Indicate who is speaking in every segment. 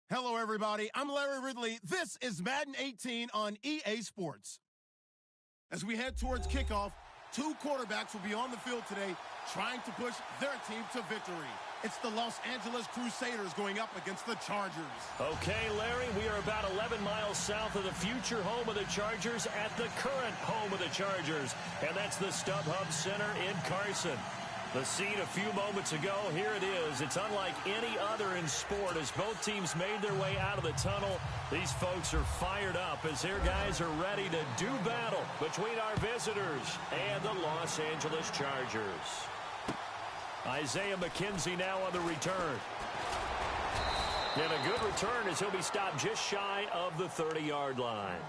Speaker 1: Hello, everybody. I'm Larry Ridley. This is Madden 18 on EA Sports. As we head towards kickoff, two quarterbacks will be on the field today trying to push their team to victory. It's the Los Angeles Crusaders going up against the Chargers.
Speaker 2: Okay, Larry, we are about 11 miles south of the future home of the Chargers at the current home of the Chargers, and that's the StubHub Center in Carson. The scene a few moments ago, here it is. It's unlike any other in sport as both teams made their way out of the tunnel. These folks are fired up as their guys are ready to do battle between our visitors and the Los Angeles Chargers. Isaiah McKenzie now on the return. And a good return as he'll be stopped just shy of the 30-yard line.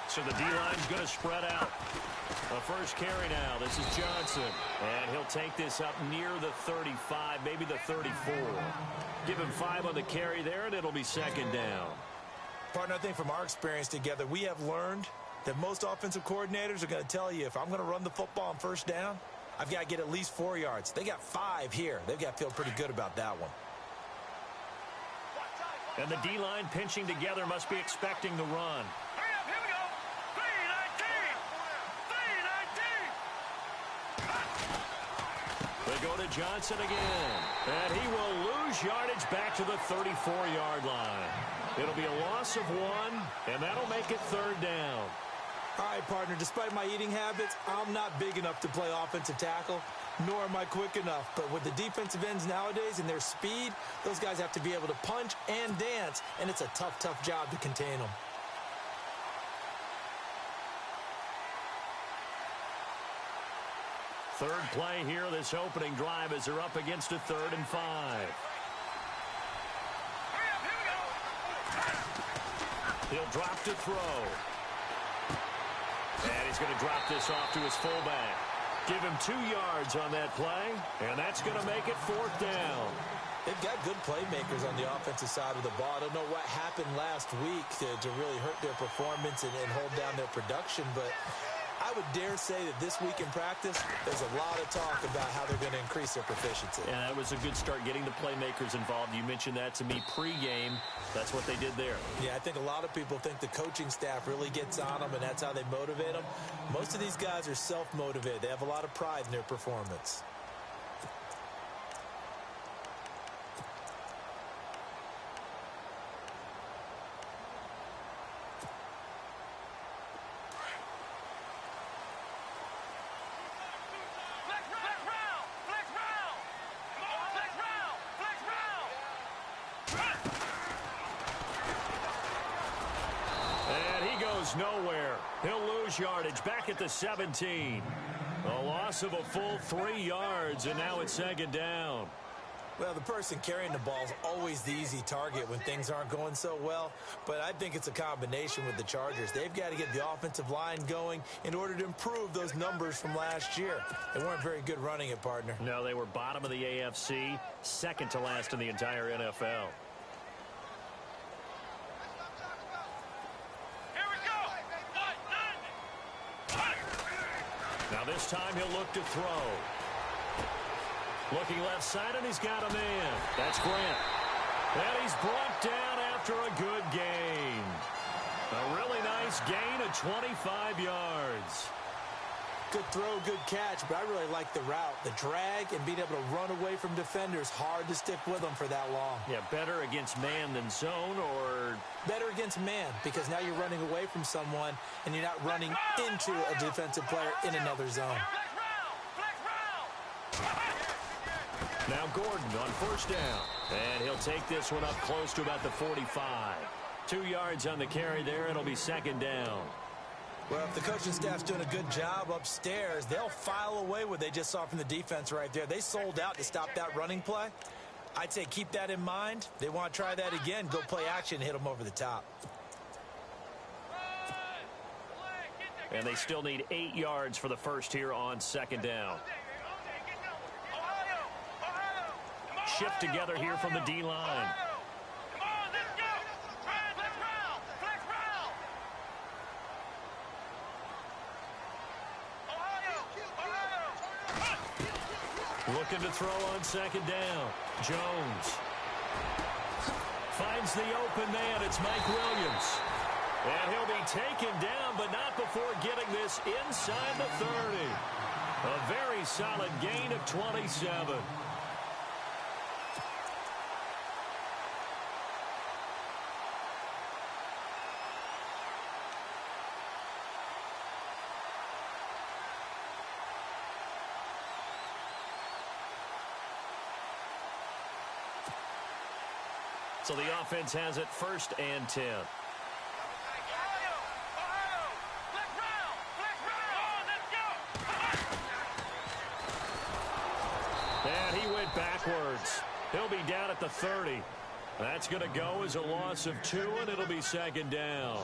Speaker 2: So the D-line's going to spread out. The first carry now. This is Johnson. And he'll take this up near the 35, maybe the 34. Give him 5 on the carry there, and it'll be second down.
Speaker 3: Partner, I think from our experience together, we have learned that most offensive coordinators are going to tell you, if I'm going to run the football on first down, I've got to get at least 4 yards. They got 5 here. They've got to feel pretty good about that one.
Speaker 2: And the D-line pinching together must be expecting the run. They go to Johnson again. And he will lose yardage back to the 34-yard line. It'll be a loss of 1, and that'll make it third down.
Speaker 3: All right, partner, despite my eating habits, I'm not big enough to play offensive tackle, nor am I quick enough. But with the defensive ends nowadays and their speed, those guys have to be able to punch and dance, and it's a tough, tough job to contain them.
Speaker 2: Third play here, this opening drive, as they're up against a 3rd and 5. He'll drop to throw. And he's going to drop this off to his fullback. Give him 2 yards on that play, and that's going to make it 4th down.
Speaker 3: They've got good playmakers on the offensive side of the ball. I don't know what happened last week to really hurt their performance and hold down their production, but I would dare say that this week in practice, there's a lot of talk about how they're going to increase their proficiency.
Speaker 2: And that was a good start, getting the playmakers involved. You mentioned that to me pregame. That's what they did there.
Speaker 3: Yeah, I think a lot of people think the coaching staff really gets on them, and that's how they motivate them. Most of these guys are self-motivated. They have a lot of pride in their performance.
Speaker 2: Nowhere. He'll lose yardage back at the 17. A loss of a full 3 yards, and now it's second down.
Speaker 3: Well, the person carrying the ball is always the easy target when things aren't going so well, but I think it's a combination with the Chargers. They've got to get the offensive line going in order to improve those numbers from last year. They weren't very good running it, partner.
Speaker 2: No, they were bottom of the AFC, second to last in the entire NFL. Now this time he'll look to throw. Looking left side, and he's got a man. That's Grant. And he's brought down after a good gain. A really nice gain of 25 yards.
Speaker 3: Good throw, good catch, but I really like the route. The drag and being able to run away from defenders, hard to stick with them for that long.
Speaker 2: Yeah, better against man than zone, or
Speaker 3: better against man, because now you're running away from someone and you're not running into a defensive player in another zone.
Speaker 2: Now Gordon on first down. And he'll take this one up close to about the 45. 2 yards on the carry there. It'll be second down.
Speaker 3: Well, if the coaching staff's doing a good job upstairs, they'll file away what they just saw from the defense right there. They sold out to stop that running play. I'd say keep that in mind. They want to try that again. Go play action, hit them over the top.
Speaker 2: And they still need 8 yards for the first here on second down. Shift together here from the D-line. Looking to throw on second down. Jones finds the open man. It's Mike Williams. And he'll be taken down, but not before getting this inside the 30. A very solid gain of 27. So the offense has it 1st and 10. And he went backwards. He'll be down at the 30. That's going to go as a loss of 2, and it'll be second down.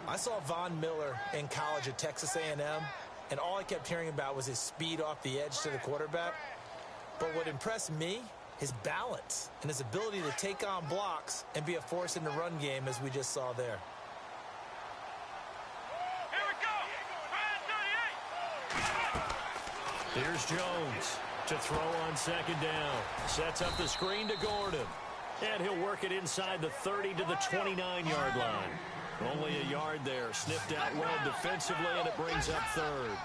Speaker 3: I saw Von Miller in college at Texas A&M, and all I kept hearing about was his speed off the edge to the quarterback. But what impressed me, his balance and his ability to take on blocks and be a force in the run game, as we just saw there.
Speaker 2: Here's Jones to throw on second down. Sets up the screen to Gordon. And he'll work it inside the 30 to the 29-yard line. Only a yard there. Sniffed out well defensively, and it brings up 3rd.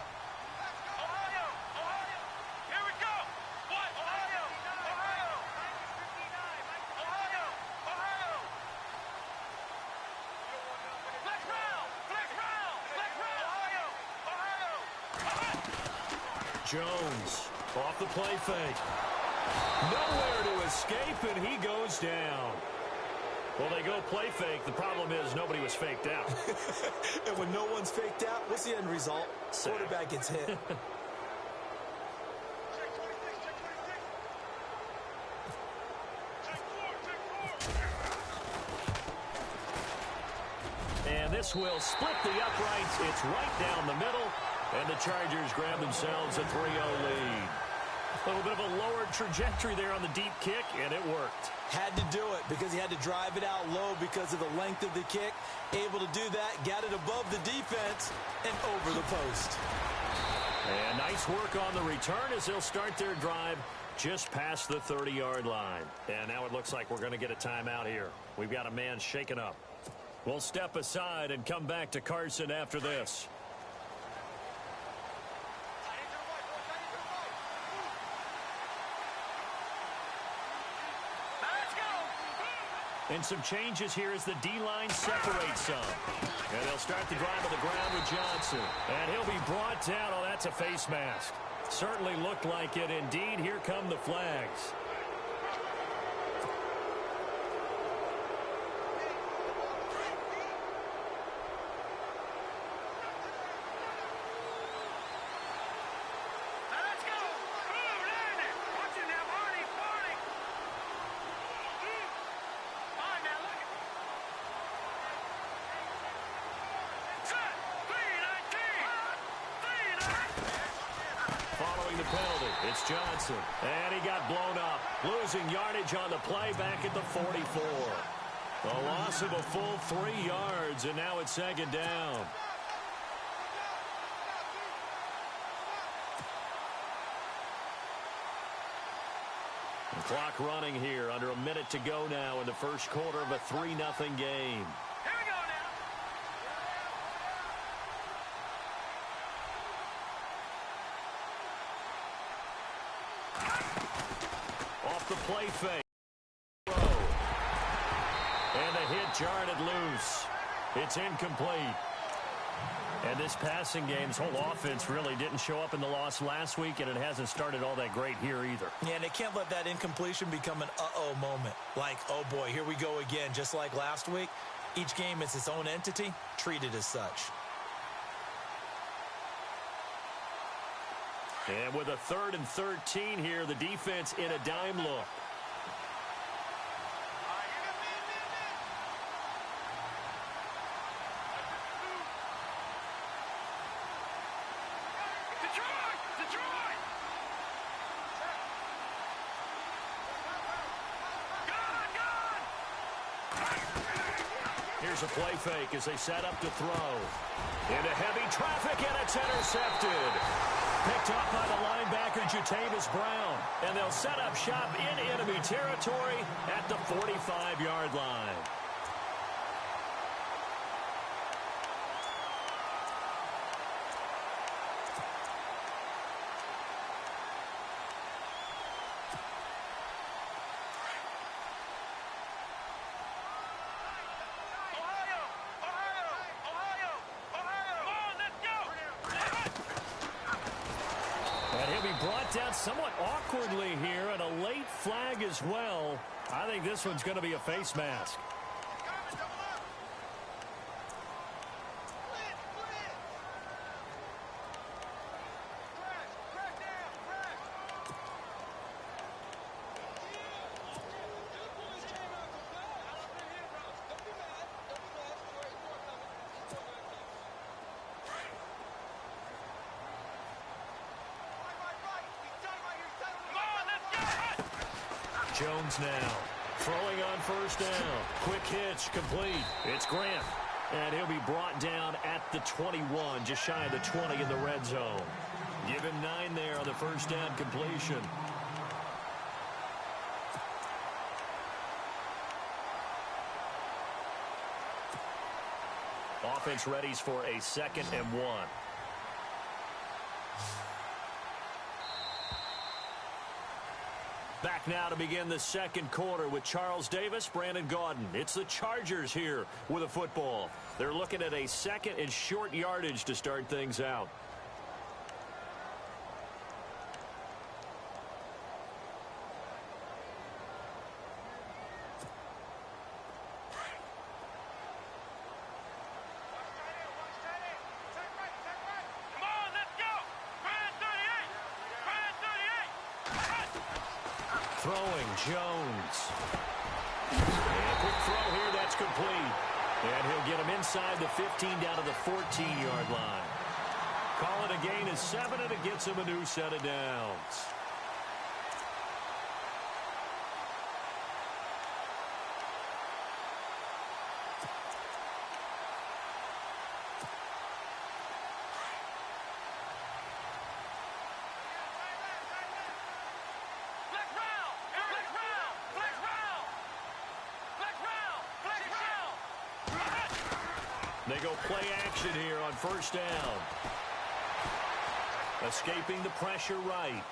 Speaker 2: Jones off the play fake. Nowhere to escape, and he goes down. Well, they go play fake. The problem is nobody was faked out.
Speaker 3: And when no one's faked out, what's the end result? Quarterback gets hit.
Speaker 2: And this will split the uprights. It's right down the middle. And the Chargers grab themselves a 3-0 lead. A little bit of a lower trajectory there on the deep kick, and it worked.
Speaker 3: Had to do it because he had to drive it out low because of the length of the kick. Able to do that, got it above the defense, and over the post.
Speaker 2: And nice work on the return as they'll start their drive just past the 30-yard line. And now it looks like we're going to get a timeout here. We've got a man shaken up. We'll step aside and come back to Carson after this. And some changes here as the D-line separates some. And they'll start the drive on the ground with Johnson. And he'll be brought down. Oh, that's a face mask. Certainly looked like it. Indeed, here come the flags. It's Johnson, and he got blown up, losing yardage on the play back at the 44. A loss of a full 3 yards, and now it's second down. The clock running here, under a minute to go now in the first quarter of a 3-0 game. Off the play fake. And the hit jarred it loose. It's incomplete. And this passing game's whole offense really didn't show up in the loss last week, and it hasn't started all that great here either.
Speaker 3: Yeah, and they can't let that incompletion become an uh-oh moment. Like, oh boy, here we go again, just like last week. Each game is its own entity, treated as such.
Speaker 2: And with a 3rd and 13 here, the defense in a dime look. Here's a play fake as they set up to throw. Into heavy traffic, and it's intercepted. Picked off by the linebacker, Jatavis Brown. And they'll set up shop in enemy territory at the 45-yard line. Brought down somewhat awkwardly here, and a late flag as well. I think this one's going to be a face mask. Jones now throwing on first down. Quick hitch, complete. It's Grant. And he'll be brought down at the 21, just shy of the 20 in the red zone. Give him 9 there on the first down completion. Offense readies for a 2nd and 1. Back now to begin the second quarter with Charles Davis, Brandon Gaudin. It's the Chargers here with a football. They're looking at a 2nd and short yardage to start things out. Throwing, Jones. And quick throw here, that's complete. And he'll get him inside the 15 down to the 14-yard line. Call it a gain of 7, and it gets him a new set of downs. They go play action here on first down. Escaping the pressure right.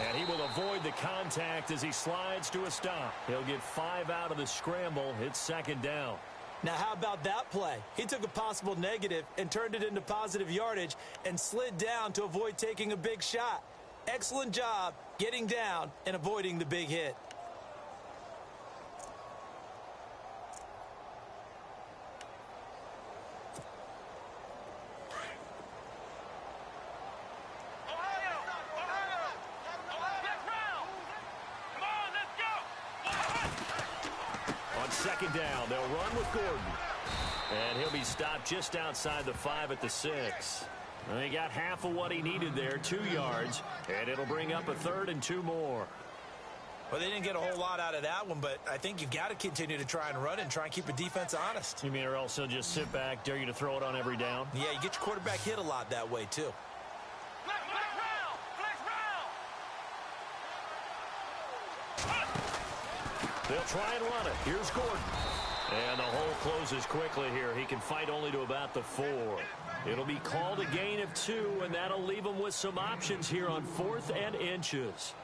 Speaker 2: And he will avoid the contact as he slides to a stop. He'll get 5 out of the scramble. It's 2nd down.
Speaker 3: Now, how about that play? He took a possible negative and turned it into positive yardage and slid down to avoid taking a big shot. Excellent job getting down and avoiding the big hit.
Speaker 2: Second down, they'll run with Gordon. And he'll be stopped just outside the 5 at the 6. And he got half of what he needed there, 2 yards. And it'll bring up a 3rd and 2 more.
Speaker 3: Well, they didn't get a whole lot out of that one, but I think you've got to continue to try and run and try and keep a defense honest.
Speaker 2: You mean or else he'll just sit back, dare you to throw it on every down?
Speaker 3: Yeah, you get your quarterback hit a lot that way, too.
Speaker 2: They'll try and run it. Here's Gordon. And the hole closes quickly here. He can fight only to about the 4. It'll be called a gain of 2, and that'll leave him with some options here on 4th and inches.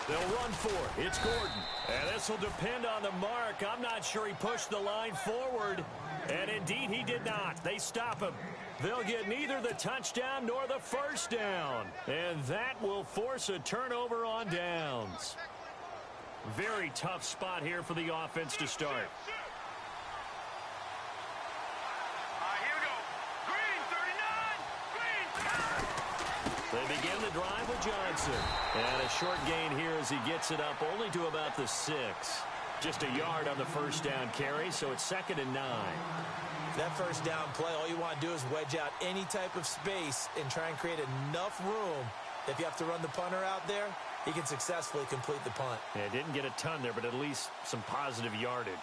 Speaker 2: They'll run for it. It's Gordon. And this will depend on the mark. I'm not sure he pushed the line forward. And indeed, he did not. They stop him. They'll get neither the touchdown nor the first down. And that will force a turnover on downs. Very tough spot here for the offense to start. They begin the drive with Johnson. And a short gain here as he gets it up only to about the 6. Just a yard on the first down carry, so it's 2nd and 9.
Speaker 3: That first down play, all you want to do is wedge out any type of space and try and create enough room. If you have to run the punter out there, he can successfully complete the punt.
Speaker 2: Yeah, didn't get a ton there, but at least some positive yardage.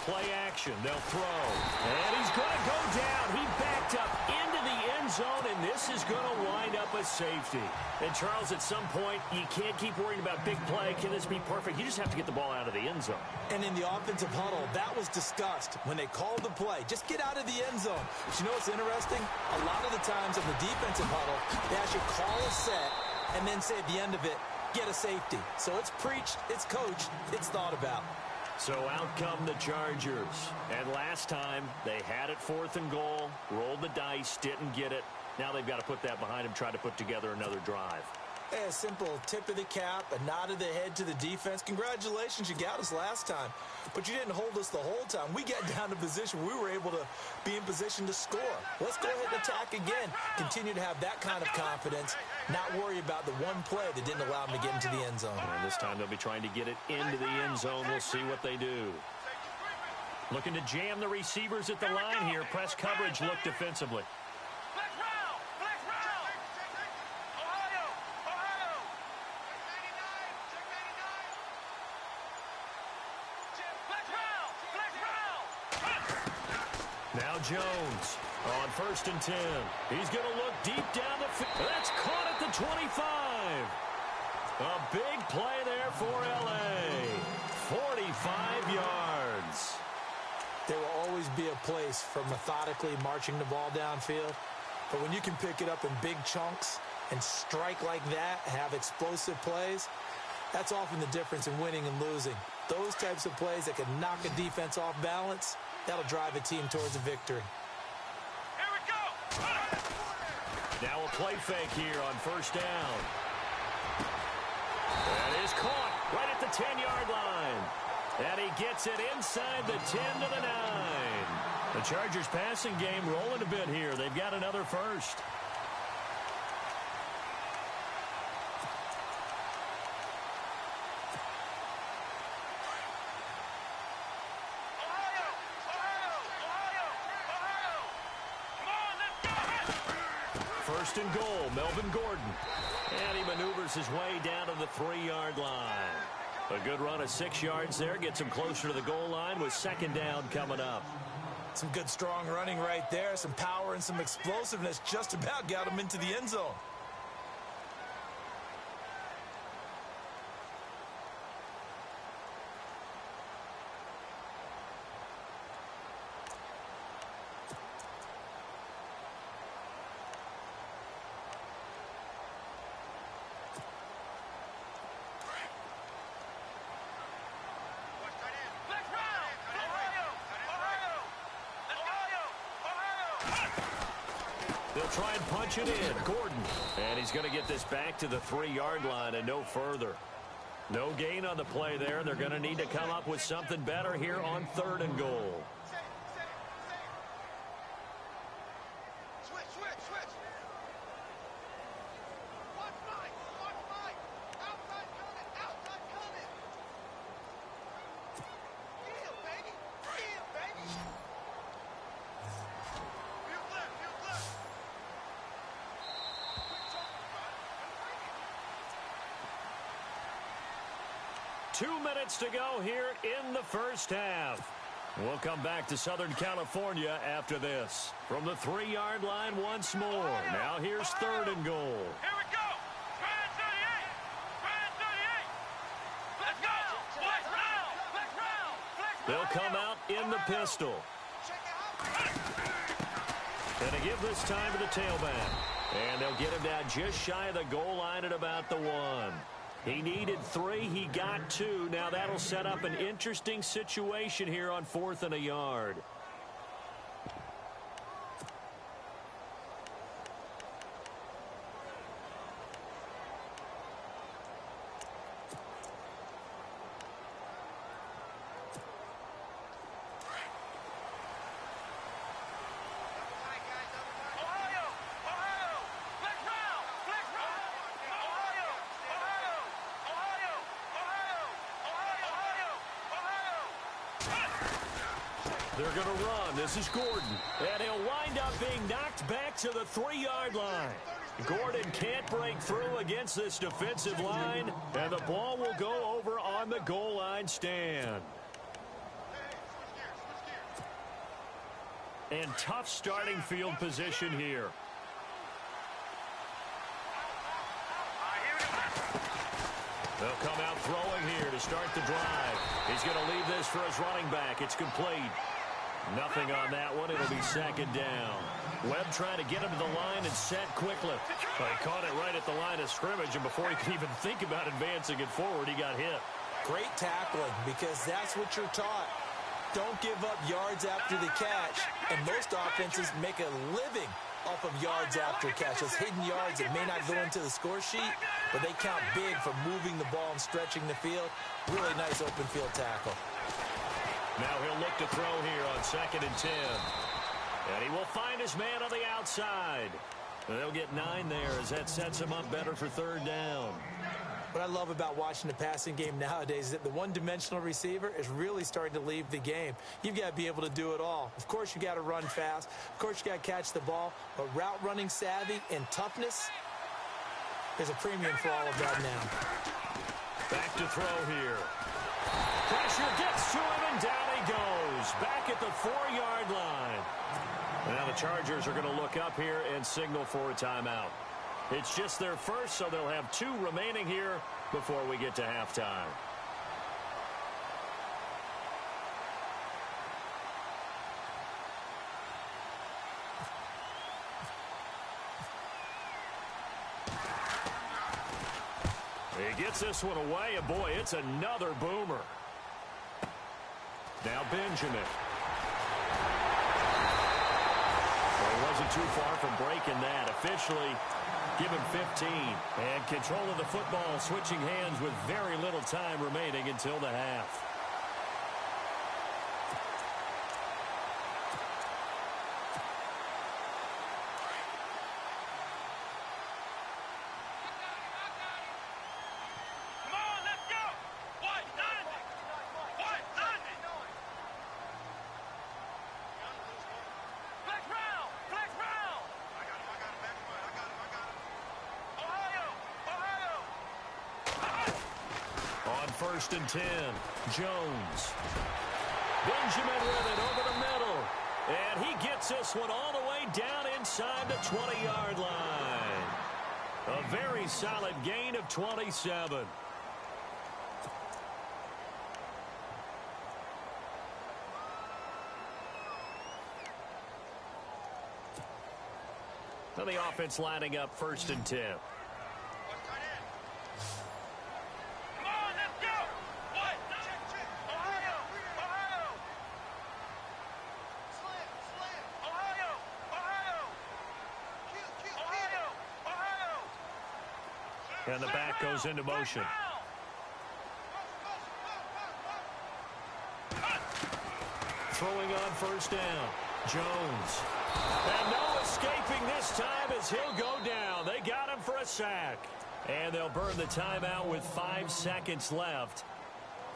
Speaker 2: Play action, they'll throw. And he's going to go down. He backed up into the end zone, and this is going to wind up a safety. And, Charles, at some point, you can't keep worrying about big play. Can this be perfect? You just have to get the ball out of the end zone.
Speaker 3: And in the offensive huddle, that was discussed when they called the play. Just get out of the end zone. But you know what's interesting? A lot of the times in the defensive huddle, they actually call a set and then say at the end of it, get a safety. So it's preached, it's coached, it's thought about.
Speaker 2: So out come the Chargers. And last time, they had it 4th and goal, rolled the dice, didn't get it. Now they've got to put that behind them, try to put together another drive.
Speaker 3: Hey, a simple tip of the cap, a nod of the head to the defense. Congratulations, you got us last time. But you didn't hold us the whole time. We got down to position where we were able to be in position to score. Let's go ahead and attack again. Continue to have that kind of confidence, not worry about the one play that didn't allow them to get into the end zone.
Speaker 2: And this time they'll be trying to get it into the end zone. We'll see what they do. Looking to jam the receivers at the line here. Press coverage look defensively. Now Jones on 1st and 10. He's going to look deep down the field. That's caught at the 25. A big play there for L.A. 45 yards.
Speaker 3: There will always be a place for methodically marching the ball downfield. But when you can pick it up in big chunks and strike like that, have explosive plays, that's often the difference in winning and losing. Those types of plays that can knock a defense off balance, that'll drive a team towards a victory.
Speaker 4: Here we go.
Speaker 2: Now a play fake here on 1st down. That is caught right at the 10-yard line. And he gets it inside the 10 to the 9. The Chargers passing game rolling a bit here. They've got another first. First and goal, Melvin Gordon. And he maneuvers his way down to the 3-yard line. A good run of 6 yards there. Gets him closer to the goal line with 2nd down coming up.
Speaker 3: Some good, strong running right there. Some power and some explosiveness just about got him into the end zone.
Speaker 2: They'll try and punch it in. Gordon. And he's going to get this back to the 3-yard line and no further. No gain on the play there. They're going to need to come up with something better here on 3rd and goal. To go here in the first half. We'll come back to Southern California after this. From the 3-yard line once more. Now here's 3rd and goal.
Speaker 4: Here we go. Brand 38. Brand 38. Let's go. Flex round. Flex round. Flex round.
Speaker 2: They'll come out in the pistol. And to give this time to the tailback. And they'll get him down just shy of the goal line at about the 1. He needed 3. He got 2. Now that'll set up an interesting situation here on 4th and a yard. They're going to run. This is Gordon. And he'll wind up being knocked back to the 3-yard line. Gordon can't break through against this defensive line. And the ball will go over on the goal line stand. And tough starting field position here. They'll come out throwing here to start the drive. He's going to leave this for his running back. It's complete. Nothing on that one. It'll be 2nd down. Webb trying to get him to the line and set quickly. Well, he caught it right at the line of scrimmage, and before he could even think about advancing it forward, he got hit.
Speaker 3: Great tackling, because that's what you're taught. Don't give up yards after the catch. And most offenses make a living off of yards after catch. Those hidden yards that may not go into the score sheet, but they count big for moving the ball and stretching the field. Really nice open field tackle.
Speaker 2: Now he'll look to throw here on 2nd and 10. And he will find his man on the outside. And they'll get 9 there as that sets him up better for 3rd down.
Speaker 3: What I love about watching the passing game nowadays is that the one-dimensional receiver is really starting to leave the game. You've got to be able to do it all. Of course, you got to run fast. Of course, you got to catch the ball. But route running savvy and toughness is a premium for all of that now.
Speaker 2: Back to throw here. Pressure gets to him, and down he goes. Back at the 4-yard line. Now the Chargers are going to look up here and signal for a timeout. It's just their first, so they'll have 2 remaining here before we get to halftime. He gets this one away, and boy, it's another boomer. Now Benjamin. Well, he wasn't too far from breaking that. Officially, give him 15. And control of the football, switching hands with very little time remaining until the half. On 1st and 10, Jones. Benjamin with it over the middle. And he gets this one all the way down inside the 20-yard line. A very solid gain of 27. Now the offense lining up 1st and 10. And the back goes into motion. Throwing on 1st down. Jones. And no escaping this time as he'll go down. They got him for a sack. And they'll burn the timeout with 5 seconds left.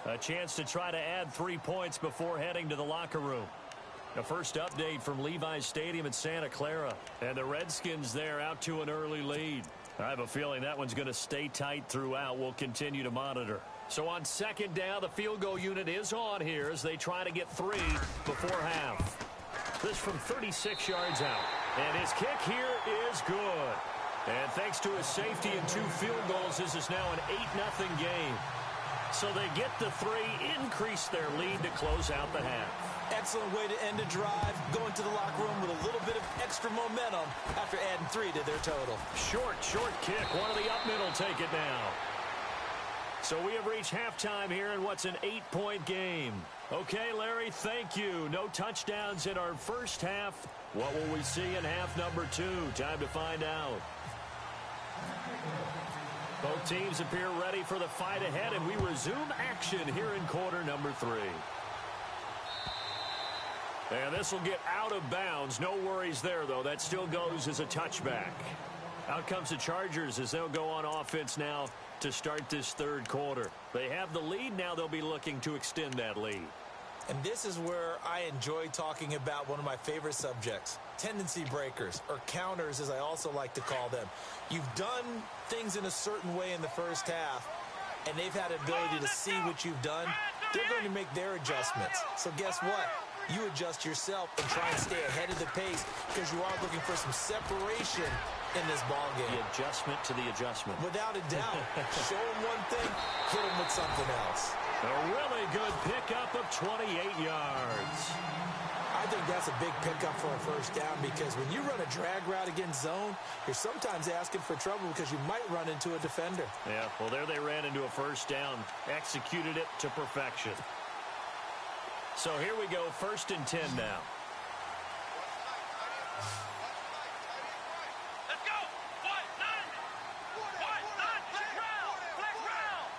Speaker 2: A chance to try to add 3 points before heading to the locker room. The first update from Levi's Stadium in Santa Clara. And the Redskins there out to an early lead. I have a feeling that one's going to stay tight throughout. We'll continue to monitor. So on 2nd down, the field goal unit is on here as they try to get 3 before half. This from 36 yards out. And his kick here is good. And thanks to his safety and 2 field goals, this is now an 8-0 game. So they get the 3, increase their lead to close out the half.
Speaker 3: Excellent way to end a drive, going to the locker room with a little bit of extra momentum after adding 3 to their total.
Speaker 2: Short kick. One of the up middle take it now. So we have reached halftime here in what's an 8-point game. Okay, Larry, thank you. No touchdowns in our first half. What will we see in half number 2? Time to find out. Both teams appear ready for the fight ahead, and we resume action here in quarter number 3. And this will get out of bounds. No worries there, though. That still goes as a touchback. Out comes the Chargers as they'll go on offense now to start this third quarter. They have the lead. Now they'll be looking to extend that lead.
Speaker 3: And this is where I enjoy talking about one of my favorite subjects, tendency breakers, or counters as I also like to call them. You've done things in a certain way in the first half, and they've had the ability to see what you've done. They're going to make their adjustments. So guess what? You adjust yourself and try and stay ahead of the pace because you are looking for some separation in this ball game.
Speaker 2: The adjustment to the adjustment.
Speaker 3: Without a doubt. Show them one thing, hit them with something else.
Speaker 2: A really good pickup of 28 yards.
Speaker 3: I think that's a big pickup for a first down because when you run a drag route against zone, you're sometimes asking for trouble because you might run into a defender.
Speaker 2: Yeah, well, there they ran into a first down, executed it to perfection. So here we go, 1st and 10 now.
Speaker 4: Let's go. White, nine, flex round.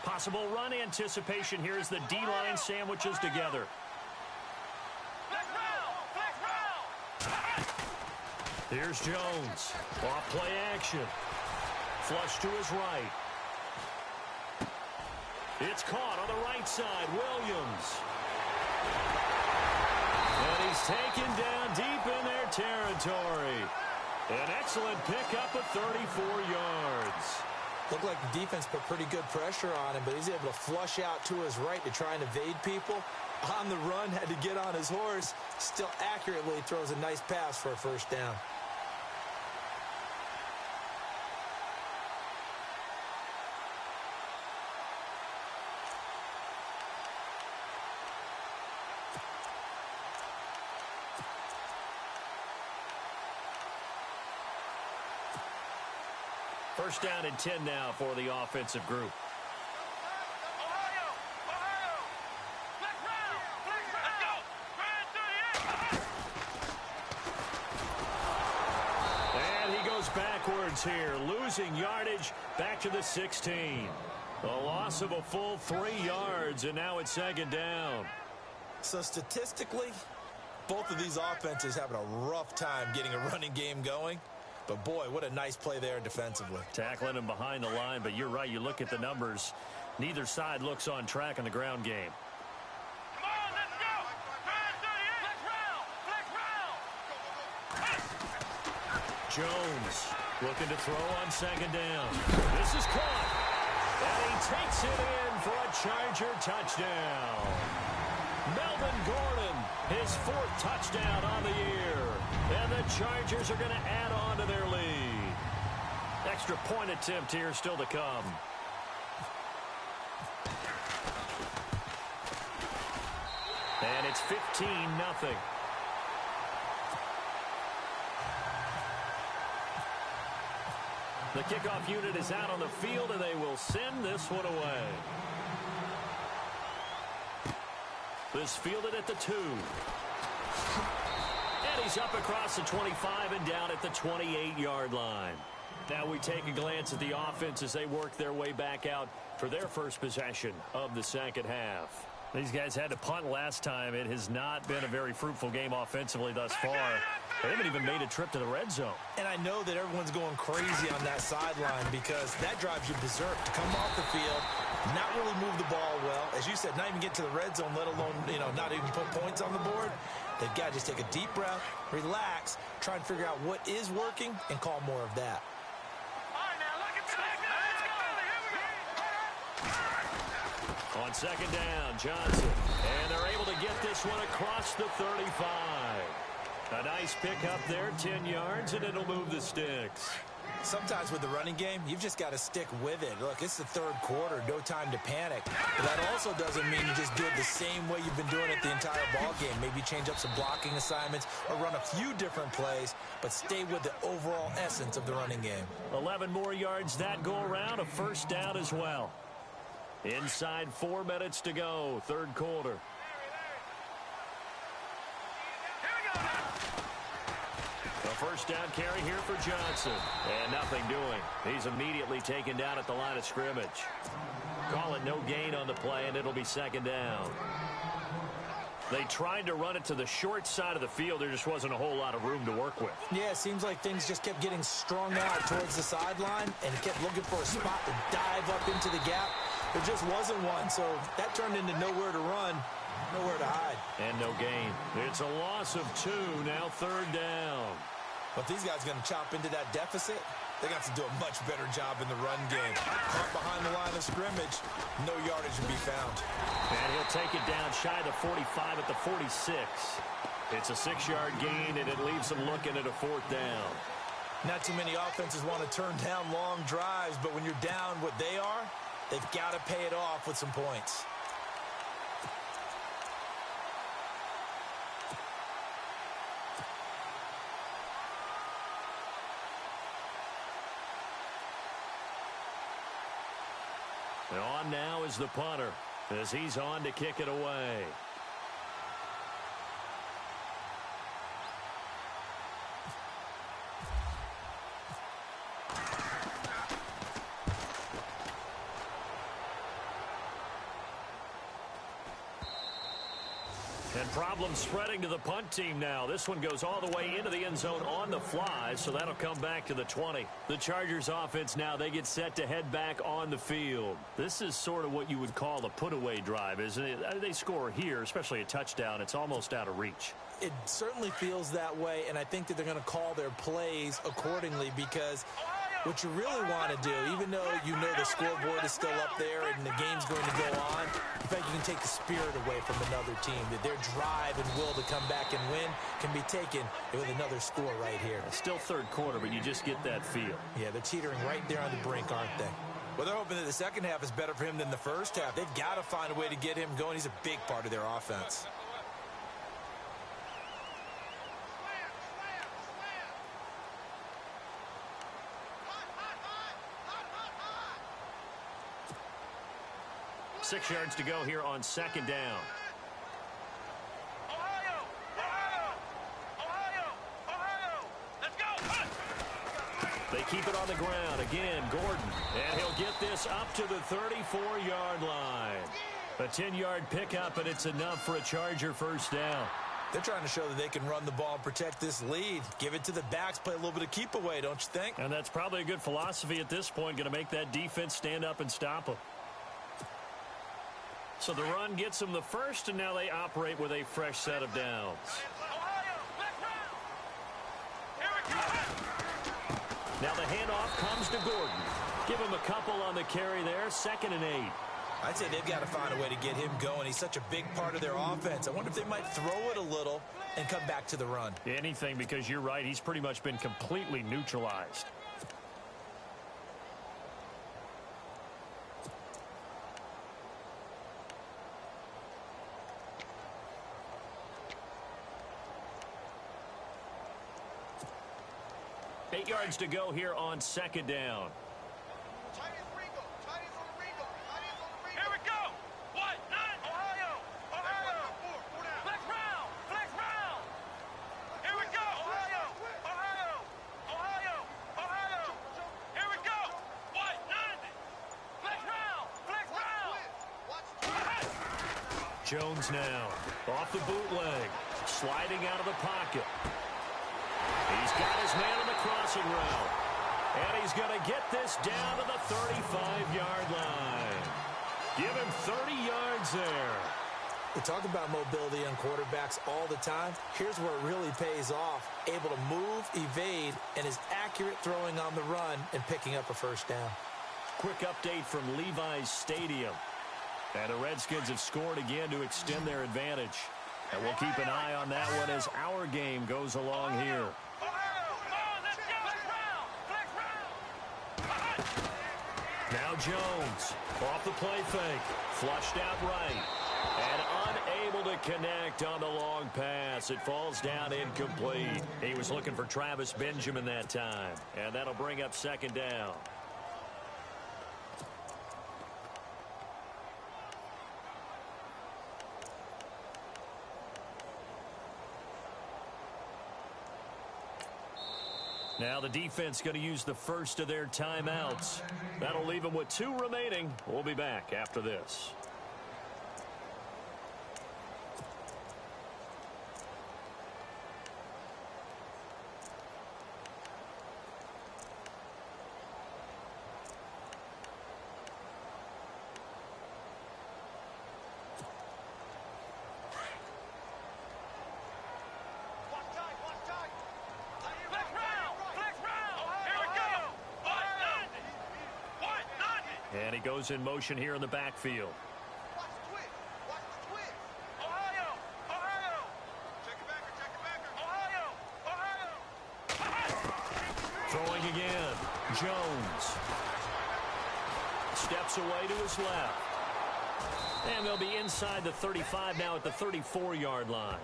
Speaker 2: Possible run anticipation here as the D-line sandwiches together.
Speaker 4: Flex round.
Speaker 2: Here's Jones. Off play action. Flush to his right. It's caught on the right side. Williams. And he's taken down deep in their territory. An excellent pickup of 34 yards.
Speaker 3: Looked like the defense put pretty good pressure on him, but he's able to flush out to his right to try and evade people. On the run, had to get on his horse. Still accurately throws a nice pass for a first down.
Speaker 2: First down and 10 now for the offensive group.
Speaker 4: Ohio. Flex round. Let's go.
Speaker 2: And he goes backwards here, losing yardage back to the 16. A loss of a full 3 yards, and now it's 2nd down.
Speaker 3: So statistically, both of these offenses having a rough time getting a running game going. But, boy, what a nice play there defensively.
Speaker 2: Tackling him behind the line, but you're right. You look at the numbers. Neither side looks on track in the ground game.
Speaker 4: Come on, let's go. Flex round.
Speaker 2: Jones looking to throw on 2nd down. This is caught. And he takes it in for a Charger touchdown. Melvin Gordon, his 4th touchdown on the year. And the Chargers are going to add on to their lead. Extra point attempt here still to come. And it's 15-0. The kickoff unit is out on the field, and they will send this one away. This fielded at the 2. And he's up across the 25 and down at the 28-yard line. Now we take a glance at the offense as they work their way back out for their first possession of the second half. These guys had to punt last time. It has not been a very fruitful game offensively thus far. They haven't even made a trip to the red zone.
Speaker 3: And I know that everyone's going crazy on that sideline because that drives you berserk to come off the field, not really move the ball well. As you said, not even get to the red zone, let alone, not even put points on the board. They've got to just take a deep breath, relax, try and figure out what is working, and call more of that.
Speaker 2: On 2nd down, Johnson. And they're able to get this one across the 35. A nice pickup there, 10 yards, and it'll move the sticks.
Speaker 3: Sometimes with the running game, you've just got to stick with it. Look, it's the third quarter, no time to panic. But that also doesn't mean you just do it the same way you've been doing it the entire ball game. Maybe change up some blocking assignments or run a few different plays, but stay with the overall essence of the running game.
Speaker 2: 11 more yards that go around, a first down as well. Inside 4 minutes to go, third quarter. A first down carry here for Johnson. And nothing doing. He's immediately taken down at the line of scrimmage. Call it no gain on the play, and it'll be second down. They tried to run it to the short side of the field. There just wasn't a whole lot of room to work with.
Speaker 3: Yeah, it seems like things just kept getting strung out towards the sideline, and kept looking for a spot to dive up into the gap. There just wasn't one, so that turned into nowhere to run, nowhere to hide.
Speaker 2: And no gain. It's a loss of 2, now third down.
Speaker 3: But these guys are going to chop into that deficit. They got to do a much better job in the run game. Caught behind the line of scrimmage, no yardage to be found.
Speaker 2: And he'll take it down shy of the 45 at the 46. It's a 6-yard gain, and it leaves them looking at a fourth down.
Speaker 3: Not too many offenses want to turn down long drives, but when you're down what they are, they've got to pay it off with some points.
Speaker 2: And on now is the punter as he's on to kick it away. And problems spreading to the punt team now. This one goes all the way into the end zone on the fly, so that'll come back to the 20. The Chargers offense now, they get set to head back on the field. This is sort of what you would call a put-away drive, isn't it? They score here, especially a touchdown. It's almost out of reach.
Speaker 3: It certainly feels that way, and I think that they're going to call their plays accordingly, because what you really want to do, even though you know the scoreboard is still up there and the game's going to go on, in fact, you can take the spirit away from another team, that their drive and will to come back and win can be taken with another score right here.
Speaker 2: Still third quarter, but you just get that feel.
Speaker 3: Yeah, they're teetering right there on the brink, aren't they? Well, they're hoping that the second half is better for him than the first half. They've got to find a way to get him going. He's a big part of their offense.
Speaker 2: Six yards to go here on second down. They keep it on the ground. Again, Gordon. And he'll get this up to the 34-yard line. A 10-yard pickup, and it's enough for a Charger first down.
Speaker 3: They're trying to show that they can run the ball and protect this lead. Give it to the backs, play a little bit of keep away, don't you think?
Speaker 2: And that's probably a good philosophy at this point, going to make that defense stand up and stop them. So the run gets them the first, and now they operate with a fresh set of downs. Now the handoff comes to Gordon. Give him a couple on the carry there, 2nd and 8.
Speaker 3: I'd say they've got to find a way to get him going. He's such a big part of their offense. I wonder if they might throw it a little and come back to the run.
Speaker 2: Anything, because you're right, he's pretty much been completely neutralized. Eight yards to go here on second down.
Speaker 4: Here we go. What? 9. Ohio. Flex round. Here we go. Ohio. Here we go. What? 90. Flex round.
Speaker 2: Jones now off the bootleg, sliding out of the pocket. He's got his man on the crossing route. And he's going to get this down to the 35-yard line. Give him 30 yards there.
Speaker 3: We talk about mobility on quarterbacks all the time. Here's where it really pays off. Able to move, evade, and is accurate throwing on the run and picking up a first down.
Speaker 2: Quick update from Levi's Stadium. And the Redskins have scored again to extend their advantage. And we'll keep an eye on that one as our game goes along here. Now Jones off the play fake. Flushed out right. And unable to connect on the long pass. It falls down incomplete. He was looking for Travis Benjamin that time. And that'll bring up second down. Now the defense going to use the first of their timeouts. That'll leave them with 2 remaining. We'll be back after this. And he goes in motion here in the backfield.
Speaker 4: Watch the twist. Watch the twist. Ohio. Ohio. Check it backer. Ohio.
Speaker 2: Throwing again. Jones. Steps away to his left. And they'll be inside the 35 now at the 34-yard line.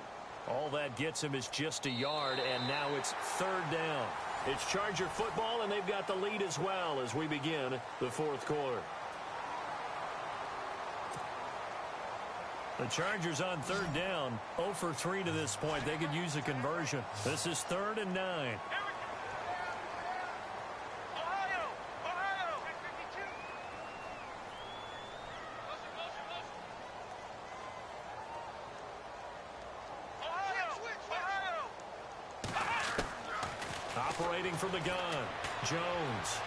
Speaker 2: All that gets him is just a yard, and now it's third down. It's Charger football, and they've got the lead as well as we begin the fourth quarter. The Chargers on third down, 0 for 3 to this point. They could use a conversion. This is 3rd and 9.
Speaker 4: Ohio. Ohio. 52.
Speaker 2: Operating from the gun, Jones.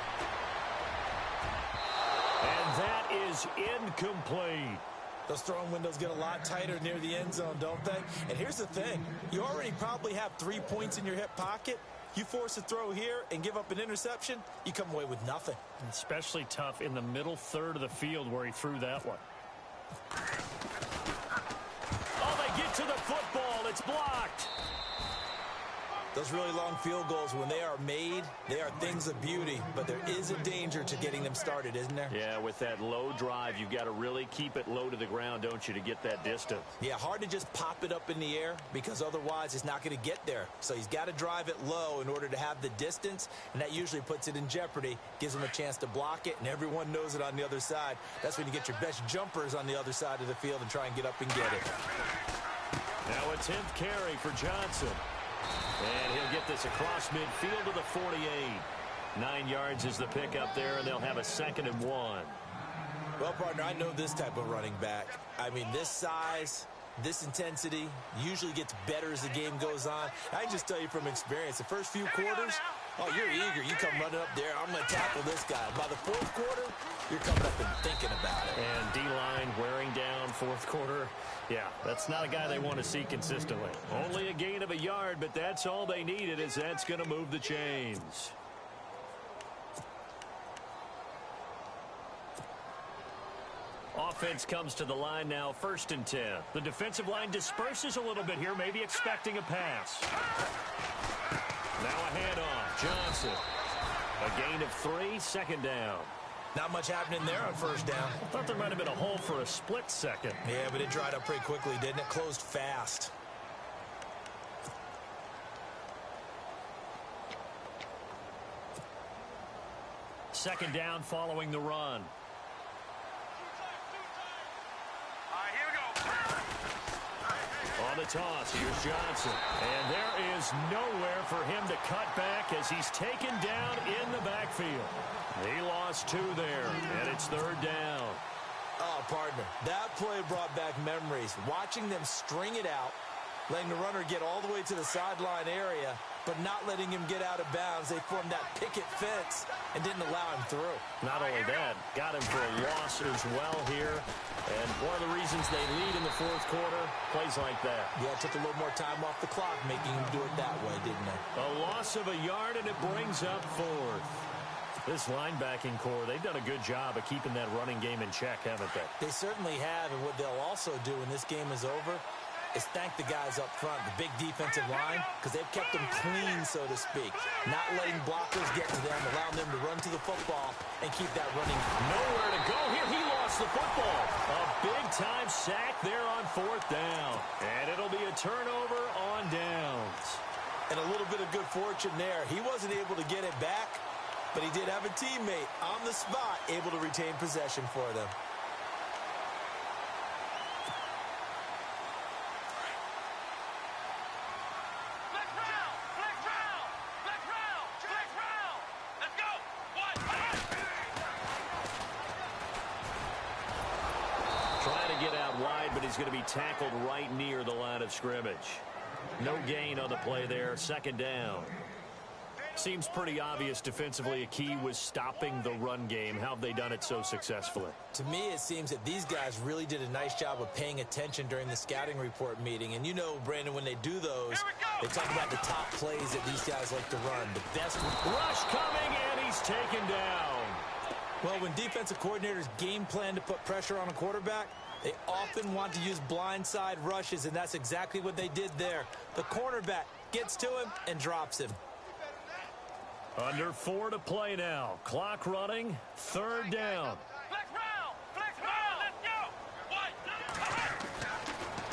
Speaker 2: And that is incomplete.
Speaker 3: Those throwing windows get a lot tighter near the end zone, don't they? And here's the thing. You already probably have 3 points in your hip pocket. You force a throw here and give up an interception, you come away with nothing.
Speaker 2: Especially tough in the middle third of the field where he threw that one. Oh, they get to the football. It's blocked.
Speaker 3: Those really long field goals, when they are made, they are things of beauty. But there is a danger to getting them started, isn't there?
Speaker 2: Yeah, with that low drive, you've got to really keep it low to the ground, don't you, to get that distance.
Speaker 3: Yeah, hard to just pop it up in the air because otherwise it's not going to get there. So he's got to drive it low in order to have the distance, and that usually puts it in jeopardy, gives him a chance to block it, and everyone knows it on the other side. That's when you get your best jumpers on the other side of the field and try and get up and get it.
Speaker 2: Now a 10th carry for Johnson. And he'll get this across midfield to the 48. 9 yards is the pickup there, and they'll have a 2nd and 1.
Speaker 3: Well, partner, I know this type of running back. I mean, this size, this intensity usually gets better as the game goes on. I can just tell you from experience, the first few quarters, oh, you're eager. You come running up there, I'm going to tackle this guy. By the fourth quarter, you're coming up and thinking about it.
Speaker 2: And D-line wearing down fourth quarter. Yeah, that's not a guy they want to see consistently. Only a gain of a yard, but that's all they needed, as that's going to move the chains. Offense comes to the line now, 1st and 10. The defensive line disperses a little bit here, maybe expecting a pass. Now a handoff. Johnson. A gain of 3, 2nd down.
Speaker 3: Not much happening there on 1st down.
Speaker 2: I thought there might have been a hole for a split second.
Speaker 3: Yeah, but it dried up pretty quickly, didn't it? Closed fast.
Speaker 2: Second down following the run.
Speaker 4: All right, here we go.
Speaker 2: On the toss, here's Johnson. And there is nowhere for him to cut back as he's taken down in the backfield. He lost 2 there, and it's 3rd down.
Speaker 3: Oh, partner, that play brought back memories. Watching them string it out, letting the runner get all the way to the sideline area, but not letting him get out of bounds. They formed that picket fence and didn't allow him through.
Speaker 2: Not only that, got him for a loss as well here. And one of the reasons they lead in the fourth quarter, plays like that.
Speaker 3: Yeah, it took a little more time off the clock, making him do it that way, didn't it?
Speaker 2: A loss of a yard, and it brings up 4th. This linebacking core, they've done a good job of keeping that running game in check, haven't they?
Speaker 3: They certainly have, and what they'll also do when this game is over, is thank the guys up front, the big defensive line, because they've kept them clean, so to speak. Not letting blockers get to them, allowing them to run to the football and keep that running.
Speaker 2: Nowhere to go here. He lost the football. A big-time sack there on 4th down. And it'll be a turnover on downs.
Speaker 3: And a little bit of good fortune there. He wasn't able to get it back, but he did have a teammate on the spot able to retain possession for them.
Speaker 2: Trying to get out wide, but he's going to be tackled right near the line of scrimmage. No gain on the play there. 2nd down. Seems pretty obvious defensively a key was stopping the run game. How have they done it so successfully?
Speaker 3: To me, it seems that these guys really did a nice job of paying attention during the scouting report meeting. And you know, Brandon, when they do those, they talk about the top plays that these guys like to run. The best
Speaker 2: rush coming, and he's taken down.
Speaker 3: Well, when defensive coordinators game plan to put pressure on a quarterback, they often want to use blindside rushes, and that's exactly what they did there. The cornerback gets to him and drops him.
Speaker 2: Under 4 to play now. Clock running. 3rd down.
Speaker 4: Flex round, let's go.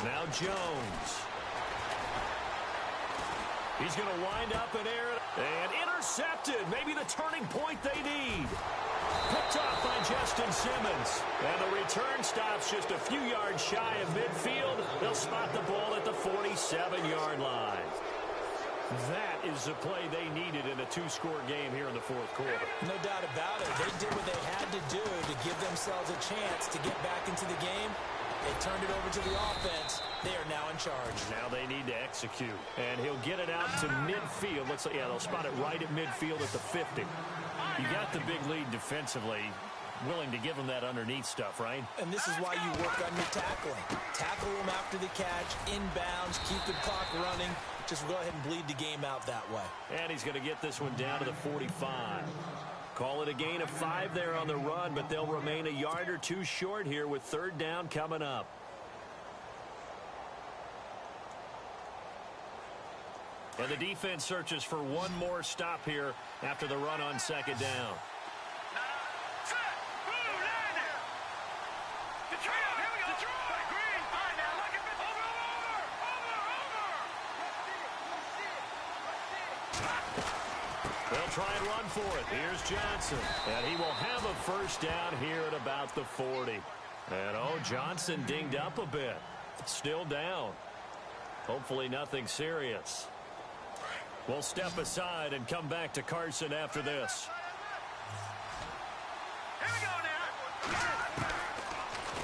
Speaker 2: Now Jones. He's going to wind up in air and intercepted. Maybe the turning point they need. Picked off by Justin Simmons. And the return stops just a few yards shy of midfield. They'll spot the ball at the 47-yard line. That is the play they needed in a 2-score game here in the 4th quarter.
Speaker 3: No doubt about it. They did what they had to do to give themselves a chance to get back into the game. They turned it over to the offense. They are now in charge.
Speaker 2: Now they need to execute. And he'll get it out to midfield. Looks like, yeah, they'll spot it right at midfield at the 50. You got the big lead defensively. Willing to give them that underneath stuff, right?
Speaker 3: And this is why you work on your tackling. Tackle them after the catch, inbounds, keep the clock running. Just go ahead and bleed the game out that way.
Speaker 2: And he's going to get this one down to the 45. Call it a gain of 5 there on the run, but they'll remain a yard or 2 short here with 3rd down coming up. And the defense searches for one more stop here after the run on 2nd down. They'll try and run for it. Here's Johnson. And he will have a 1st down here at about the 40. And, Johnson dinged up a bit. Still down. Hopefully nothing serious. We'll step aside and come back to Carson after this.
Speaker 4: Here we go now.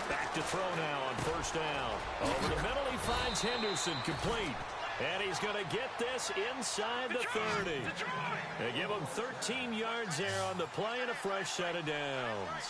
Speaker 2: Back to throw now on 1st down. Over the middle, he finds Henderson complete. And he's going to get this inside the 30. They give him 13 yards there on the play and a fresh set of downs.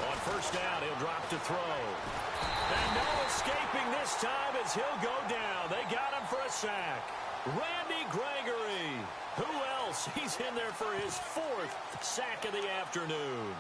Speaker 2: On 1st down, he'll drop to throw. And no escaping this time as he'll go down. They got him for a sack. Randy Gregory. Who else? He's in there for his 4th sack of the afternoon.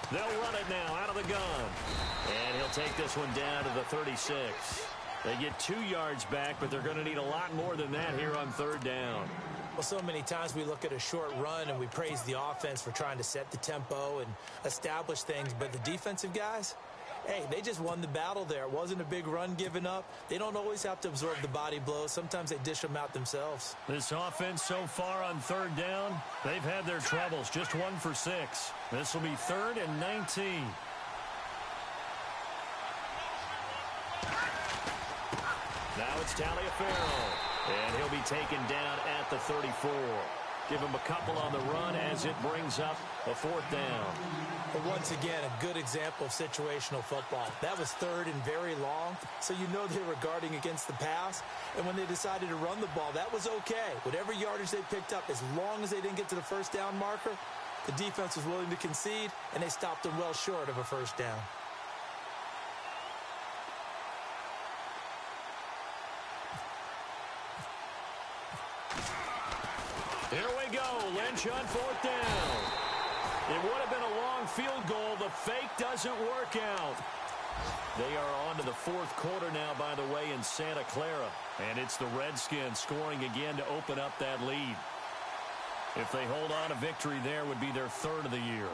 Speaker 2: They'll run it now out of the gun. And he'll take this one down to the 36. They get 2 yards back, but they're going to need a lot more than that here on 3rd down.
Speaker 3: Well, so many times we look at a short run and we praise the offense for trying to set the tempo and establish things. But the defensive guys, hey, they just won the battle there. It wasn't a big run given up. They don't always have to absorb the body blows. Sometimes they dish them out themselves.
Speaker 2: This offense so far on 3rd down, they've had their troubles. Just 1 for 6. This will be 3rd and 19. Now it's Taliaferro. And he'll be taken down at the 34. Give him a couple on the run as it brings up a 4th down.
Speaker 3: But once again, a good example of situational football. That was 3rd and very long, so you know they were guarding against the pass. And when they decided to run the ball, that was okay. Whatever yardage they picked up, as long as they didn't get to the 1st down marker, the defense was willing to concede, and they stopped them well short of a 1st down.
Speaker 2: Here we go. Lynch on 4th down. It would have been a long field goal. The fake doesn't work out. They are on to the 4th quarter now, by the way, in Santa Clara. And it's the Redskins scoring again to open up that lead. If they hold on, a victory there would be their 3rd of the year.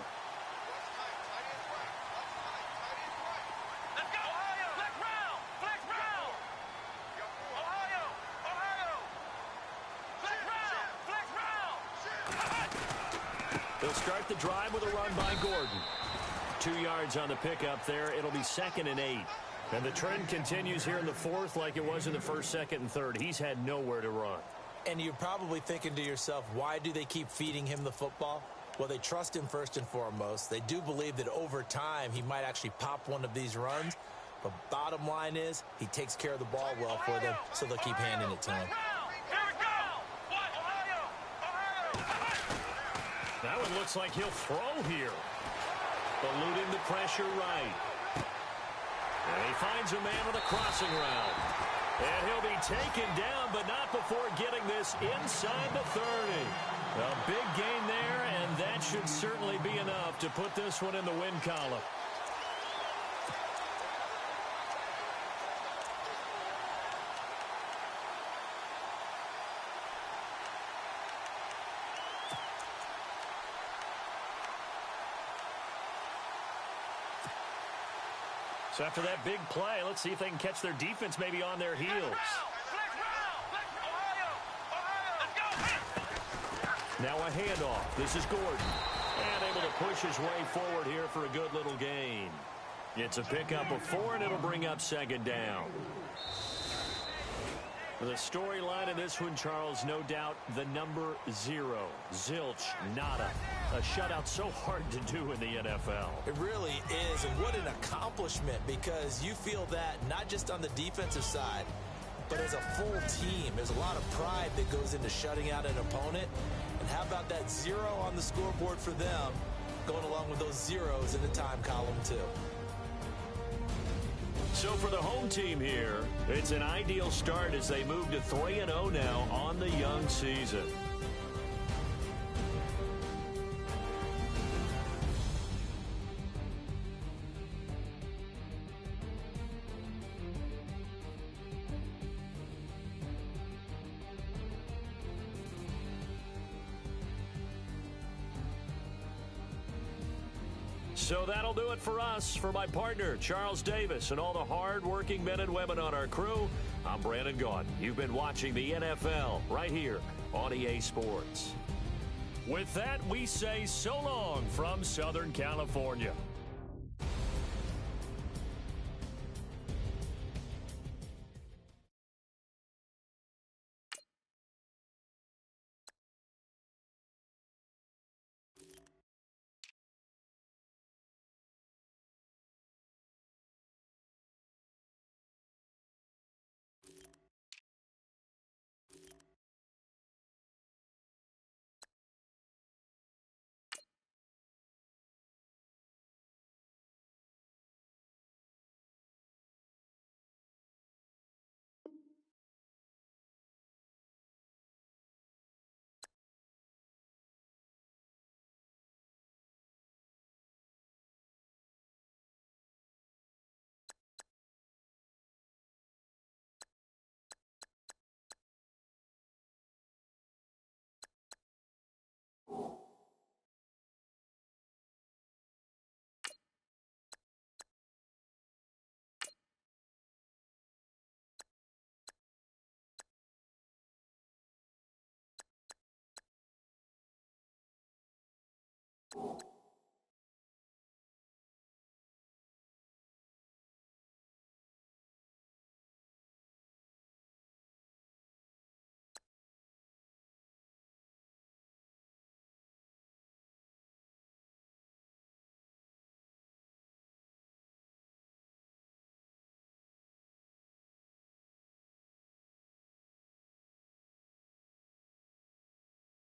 Speaker 4: Let's go, Ohio! Flex round! Flex round! Ohio! Ohio! Flex round! Flex round!
Speaker 2: They'll start the drive with a run by Gordon. 2 yards on the pickup there. It'll be 2nd and 8. And the trend continues here in the 4th like it was in the 1st, 2nd, and 3rd. He's had nowhere to run.
Speaker 3: And you're probably thinking to yourself, why do they keep feeding him the football? Well, they trust him first and foremost. They do believe that over time he might actually pop one of these runs. But bottom line is he takes care of the ball well for them, so they'll keep handing it to him.
Speaker 4: Here we go! Ohio! Ohio!
Speaker 2: That one looks like he'll throw here. Eluding the pressure right. And he finds a man with a crossing route. And he'll be taken down, but not before getting this inside the 30. A big gain there, and that should certainly be enough to put this one in the win column. So after that big play, let's see if they can catch their defense maybe on their heels. Now a handoff. This is Gordon. And able to push his way forward here for a good little gain. It's a pickup of 4, and it'll bring up 2nd down. The storyline in this one, Charles, no doubt the number 0. Zilch, nada. A shutout so hard to do in the NFL.
Speaker 3: It really is, and what an accomplishment, because you feel that not just on the defensive side, but as a full team. There's a lot of pride that goes into shutting out an opponent. And how about that 0 on the scoreboard for them, going along with those zeros in the time column, too.
Speaker 2: So for the home team here, it's an ideal start as they move to 3-0 now on the young season. So that'll do it for us. For my partner, Charles Davis, and all the hard-working men and women on our crew, I'm Brandon Gaudin. You've been watching the NFL right here on EA Sports. With that, we say so long from Southern California.